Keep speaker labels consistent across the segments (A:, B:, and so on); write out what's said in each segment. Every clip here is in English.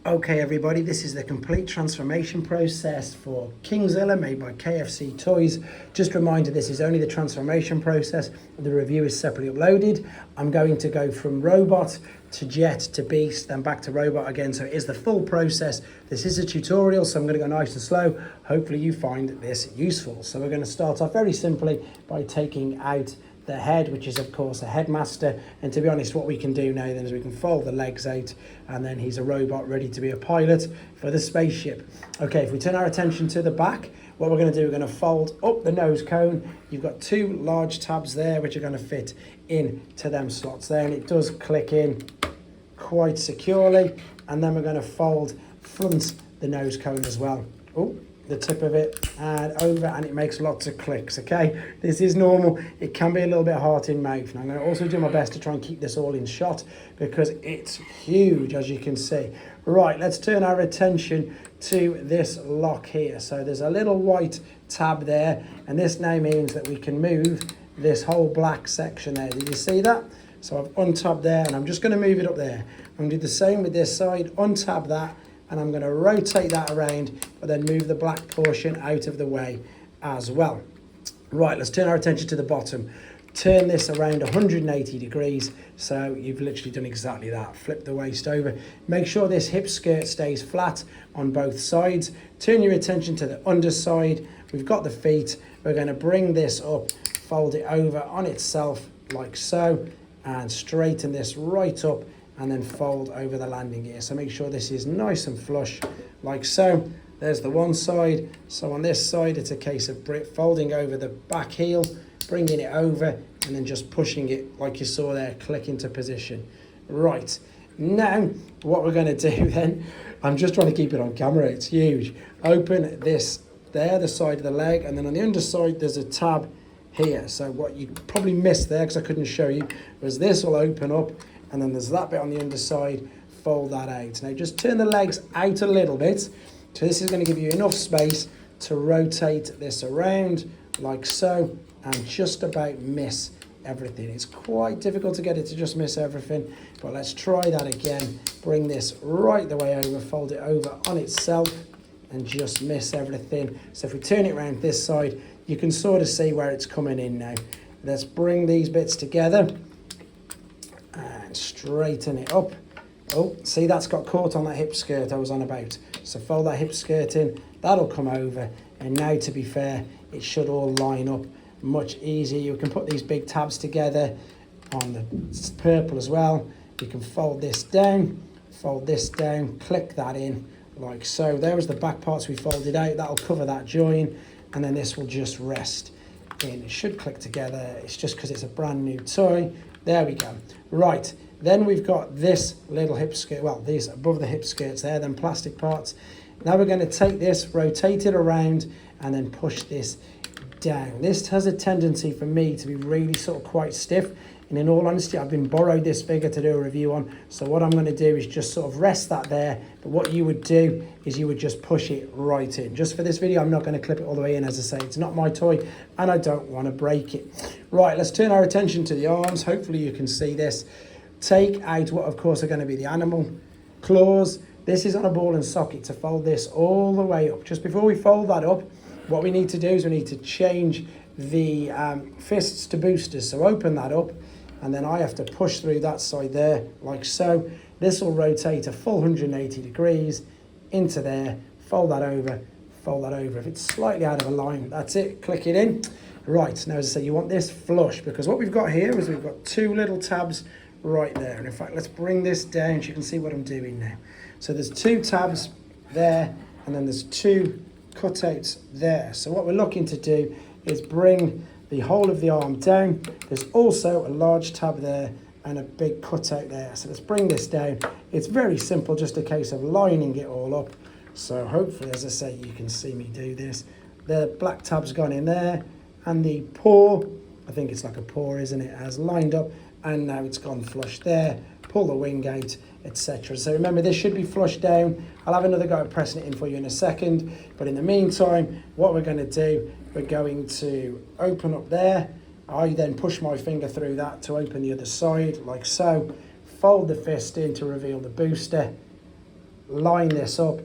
A: Okay everybody, this is the complete transformation process for Kingzilla made by KFC Toys. Just a reminder, this is only the transformation process. The review is separately uploaded. I'm going to go from robot to jet to beast, then back to robot again. So it is the full process. This is a tutorial, so I'm going to go nice and slow. Hopefully you find this useful. So we're going to start off very simply by taking out the head, which is of course a headmaster, and to be honest, what we can do now then is we can fold the legs out, and then he's a robot ready to be a pilot for the spaceship. Okay, if we turn our attention to the back, what we're going to do, we're going to fold up the nose cone. You've got two large tabs there which are going to fit into them slots there, and it does click in quite securely. And then we're going to fold front the nose cone as well. Oh, the tip of it and over, and it makes lots of clicks. Okay, this is normal. It can be a little bit hard in mouth, and I'm going to also do my best to try and keep this all in shot because it's huge, as you can see. Right, let's turn our attention to this lock here. So there's a little white tab there, and this now means that we can move this whole black section there. Did you see that? So I've untabbed there, and I'm just going to move it up there. I'm going to do the same with this side, untab that, and I'm going to rotate that around, but then move the black portion out of the way as well. Right, let's turn our attention to the bottom. Turn this around 180 degrees, so you've literally done exactly that. Flip the waist over. Make sure this hip skirt stays flat on both sides. Turn your attention to the underside. We've got the feet. We're going to bring this up, fold it over on itself like so, and straighten this right up, and then fold over the landing gear. So make sure this is nice and flush like so. There's the one side. So on this side, it's a case of folding over the back heel, bringing it over, and then just pushing it like you saw there, click into position. Right, now what we're going to do then, I'm just trying to keep it on camera, it's huge. Open this there, the side of the leg, and then on the underside there's a tab here. So what you probably missed there, because I couldn't show you, was this will open up, and then there's that bit on the underside. Fold that out. Now just turn the legs out a little bit. So this is going to give you enough space to rotate this around like so, and just about miss everything. It's quite difficult to get it to just miss everything, but let's try that again. Bring this right the way over, fold it over on itself, and just miss everything. So if we turn it around this side, you can sort of see where it's coming in now. Let's bring these bits together and straighten it up. Oh, see, that's got caught on that hip skirt I was on about. So fold that hip skirt in, that'll come over, and now to be fair, it should all line up much easier. You can put these big tabs together on the purple as well. You can fold this down, click that in like so. There was the back parts we folded out, that'll cover that join, and then this will just rest in. It should click together, it's just because it's a brand new toy. There we go. Right, then we've got this little hip skirt, well, these above the hip skirts there, then plastic parts. Now we're going to take this, rotate it around, and then push this down. This has a tendency for me to be really sort of quite stiff, and in all honesty, I've been borrowed this figure to do a review on, so what I'm going to do is just sort of rest that there, but what you would do is you would just push it right in. Just for this video, I'm not going to clip it all the way in, as I say, it's not my toy, and I don't want to break it. Right, let's turn our attention to the arms. Hopefully you can see this. Take out what of course are going to be the animal claws. This is on a ball and socket to fold this all the way up. Just before we fold that up, what we need to do is we need to change the fists to boosters. So open that up, and then I have to push through that side there like so. This will rotate a full 180 degrees into there. Fold that over, fold that over. If it's slightly out of alignment, that's it, click it in. Right, now as I say, you want this flush, because what we've got here is we've got two little tabs right there. And in fact, let's bring this down so you can see what I'm doing now. So there's two tabs there, and then there's two cutouts there. So what we're looking to do is bring the whole of the arm down. There's also a large tab there and a big cutout there. So let's bring this down. It's very simple, just a case of lining it all up. So hopefully, as I say, you can see me do this. The black tab's gone in there, and the paw, I think it's like a paw, isn't it, has lined up, and now it's gone flush there. Pull the wing out, etc. So remember, this should be flush down. I'll have another go at pressing it in for you in a second, but in the meantime, what we're going to do, we're going to open up there. I then push my finger through that to open the other side like so. Fold the fist in to reveal the booster line this up,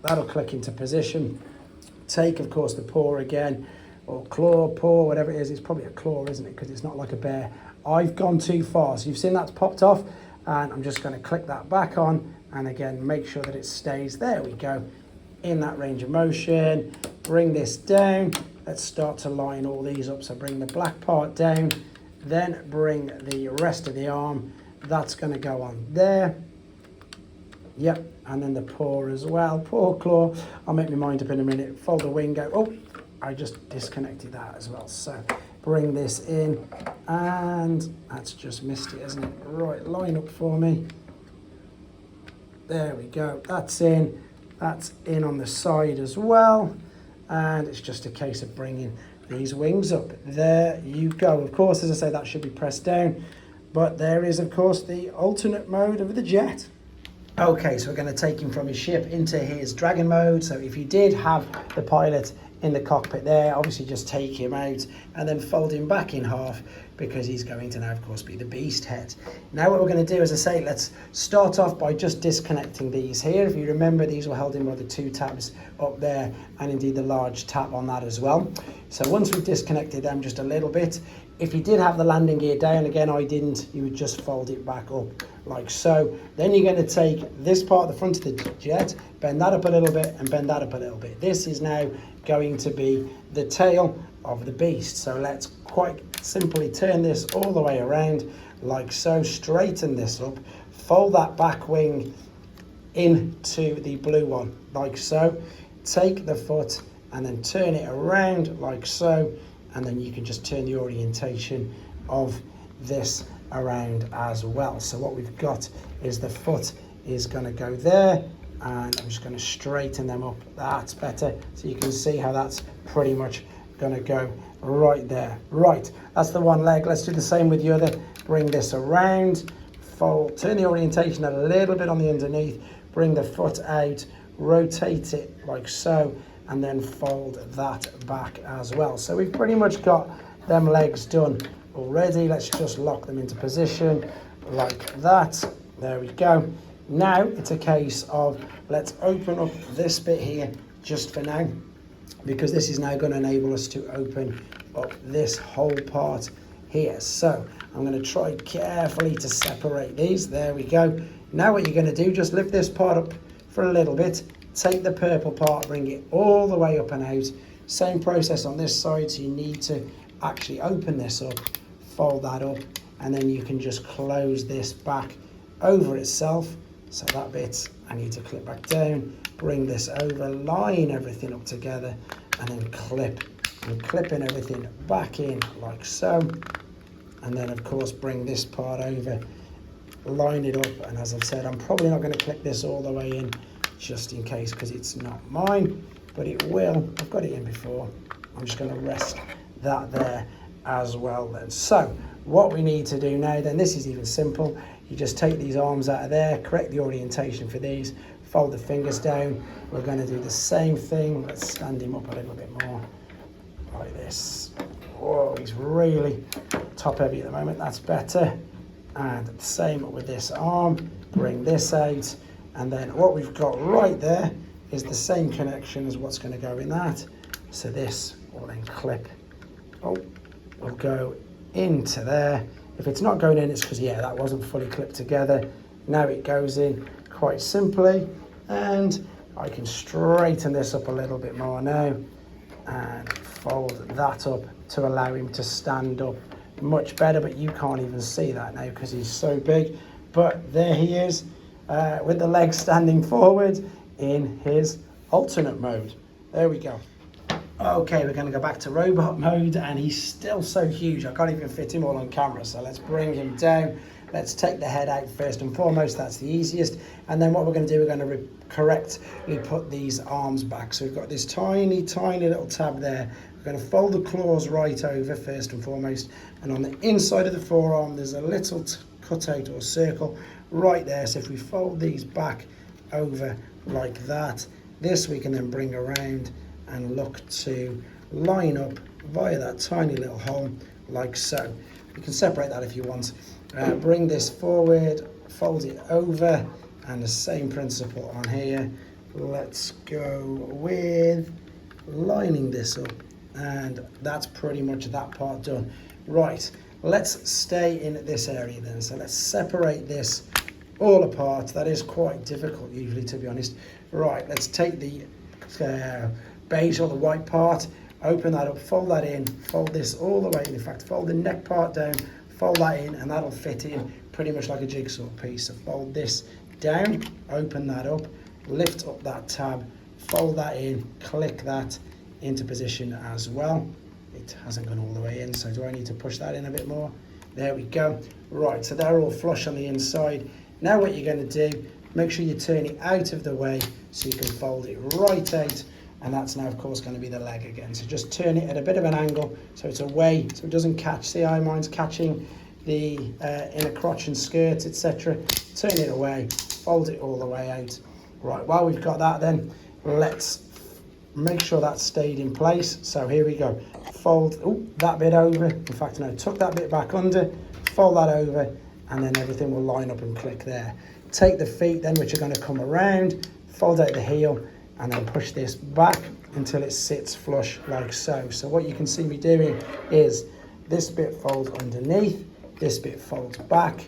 A: that'll click into position. Take, of course, the paw again, or claw, paw, whatever it is. It's probably a claw, isn't it? Because it's not like a bear. I've gone too far. So you've seen that's popped off, and I'm just going to click that back on, and again, make sure that it stays. There we go. In that range of motion, bring this down. Let's start to line all these up. So bring the black part down, then bring the rest of the arm. That's going to go on there. Yep, and then the paw as well. Paw, claw. I'll make my mind up in a minute. Fold the wing out. Oh, I just disconnected that as well. So bring this in, and that's just missed it, isn't it? Right, line up for me. There we go. That's in. That's in on the side as well. And it's just a case of bringing these wings up. There you go. Of course, as I say, that should be pressed down. But there is, of course, the alternate mode of the jet. Okay, so we're going to take him from his ship into his dragon mode. So if you did have the pilot in the cockpit there, obviously just take him out and then fold him back in half, because he's going to now, of course, be the beast head. Now what we're going to do, as I say, let's start off by just disconnecting these here. If you remember, these were held in by the 2 tabs up there, and indeed the large tab on that as well. So once we've disconnected them just a little bit, if you did have the landing gear down, again I didn't, you would just fold it back up like so. Then you're going to take this part, the front of the jet, bend that up a little bit and bend that up a little bit. This is now going to be the tail of the beast. So let's quite simply turn this all the way around like so, straighten this up, fold that back wing into the blue one like so, take the foot and then turn it around like so, and then you can just turn the orientation of this around as well. So what we've got is the foot is going to go there, and I'm just going to straighten them up. That's better. So you can see how that's pretty much going to go right there. Right, that's the one leg. Let's do the same with the other. Bring this around, fold, turn the orientation a little bit on the underneath, bring the foot out, rotate it like so, and then fold that back as well. So we've pretty much got them legs done already. Let's just lock them into position like that. There we go. Now it's a case of, let's open up this bit here just for now, because this is now going to enable us to open up this whole part here. So I'm going to try carefully to separate these. There we go. Now what you're going to do, just lift this part up for a little bit, take the purple part, bring it all the way up and out. Same process on this side, so you need to actually open this up, fold that up, and then you can just close this back over itself. So that bit I need to clip back down, bring this over, line everything up together, and then clipping everything back in like so. And then of course bring this part over, line it up, and as I've said, I'm probably not going to clip this all the way in just in case, because it's not mine, but it will. I've got it in before. I'm just going to rest that there as well then. So what we need to do now then, this is even simple. You just take these arms out of there, correct the orientation for these, fold the fingers down. We're going to do the same thing. Let's stand him up a little bit more like this. Whoa, he's really top heavy at the moment. That's better. And the same with this arm. Bring this out. And then what we've got right there is the same connection as what's going to go in that. So this will then clip. Oh, will go into there. If it's not going in, it's because, yeah, that wasn't fully clipped together. Now it goes in quite simply, and I can straighten this up a little bit more now and fold that up to allow him to stand up much better, but you can't even see that now because he's so big. But there he is with the legs standing forward in his alternate mode. There we go. Okay, we're going to go back to robot mode, and he's still so huge I can't even fit him all on camera, so let's bring him down. Let's take the head out first and foremost, that's the easiest, and then what we're going to do, we're going to correctly put these arms back. So we've got this tiny little tab there. We're going to fold the claws right over first and foremost, and on the inside of the forearm there's a little cutout or circle right there. So if we fold these back over like that, this we can then bring around and look to line up via that tiny little hole like so. You can separate that if you want. Bring this forward, fold it over, And the same principle on here. Let's go with lining this up, and that's pretty much that part done. Right, let's stay in this area then. So let's separate this all apart. That is quite difficult usually, to be honest. Right, let's take the beige or the white part, open that up, fold that in, fold this all the way in fact, fold the neck part down, fold that in, and that'll fit in pretty much like a jigsaw piece. So fold this down, open that up, lift up that tab, fold that in, click that into position as well. It hasn't gone all the way in, so do I need to push that in a bit more? There we go. Right, so they're all flush on the inside. Now what you're going to do, make sure you turn it out of the way so you can fold it right out, and that's now of course going to be the leg again. So just turn it at a bit of an angle so it's away, so it doesn't catch. See how mine's catching the inner crotch and skirt, etc. Turn it away, fold it all the way out. Right, while we've got that then, let's make sure that stayed in place. So here we go. Fold that bit over. In fact, no, tuck that bit back under, fold that over, and then everything will line up and click there. Take the feet then, which are going to come around, fold out the heel, and then push this back until it sits flush like so. So what you can see me doing is this bit folds underneath, this bit folds back,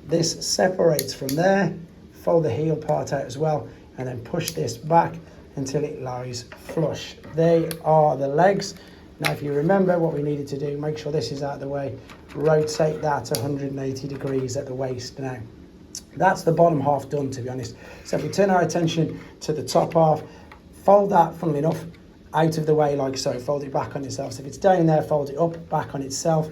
A: this separates from there, fold the heel part out as well, and then push this back until it lies flush. They are the legs. Now if you remember what we needed to do, make sure this is out of the way, rotate that 180 degrees at the waist. Now that's the bottom half done, to be honest. So if we turn our attention to the top half, fold that, funnily enough, out of the way like so, fold it back on itself. So if it's down in there, fold it up, back on itself.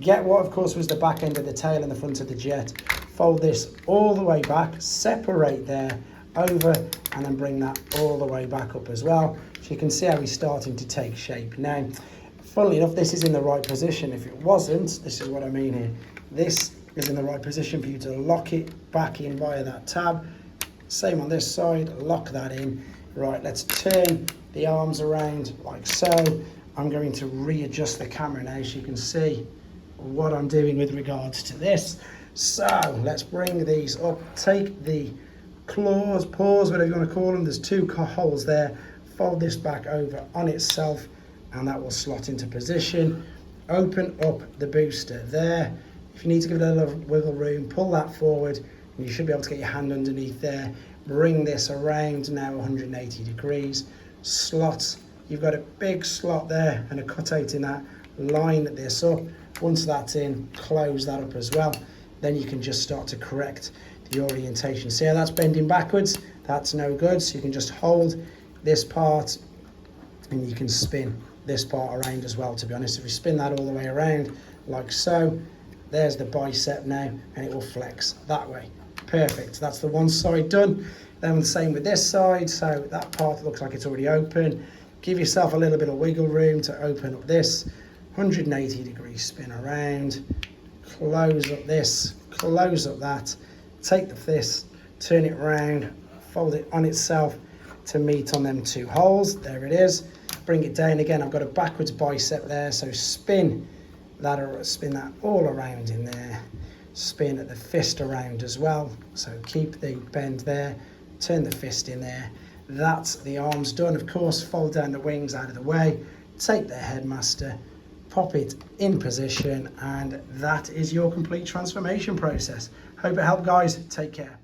A: Get what of course was the back end of the tail and the front of the jet, fold this all the way back, separate there, over, and then bring that all the way back up as well. So you can see how he's starting to take shape. Now, funnily enough, this is in the right position. If it wasn't, this is what I mean here. This is in the right position for you to lock it back in via that tab. Same on this side, lock that in. Right, let's turn the arms around like so. I'm going to readjust the camera now so you can see what I'm doing with regards to this. So let's bring these up, take the claws, paws, whatever you want to call them, there's two holes there, fold this back over on itself, and that will slot into position. Open up the booster there. If you need to give it a little wiggle room, pull that forward, and you should be able to get your hand underneath there. Bring this around now 180 degrees, slot. You've got a big slot there and a cutout in that. Line this up. Once that's in, close that up as well. Then you can just start to correct the orientation. See how that's bending backwards? That's no good. So you can just hold this part and you can spin this part around as well, to be honest. If you spin that all the way around like so, there's the bicep now, and it will flex that way. Perfect. That's the one side done. Then the same with this side. So that part looks like it's already open. Give yourself a little bit of wiggle room to open up this. 180 degrees spin around. Close up this. Close up that. Take this, turn it around, fold it on itself to meet on them two holes. There it is. Bring it down again. I've got a backwards bicep there, so spin that all around in there. Spin at the fist around as well. So keep the bend there. Turn the fist in there. That's the arms done. Of course, fold down the wings out of the way. Take the headmaster, pop it in position, and that is your complete transformation process. Hope it helped, guys. Take care.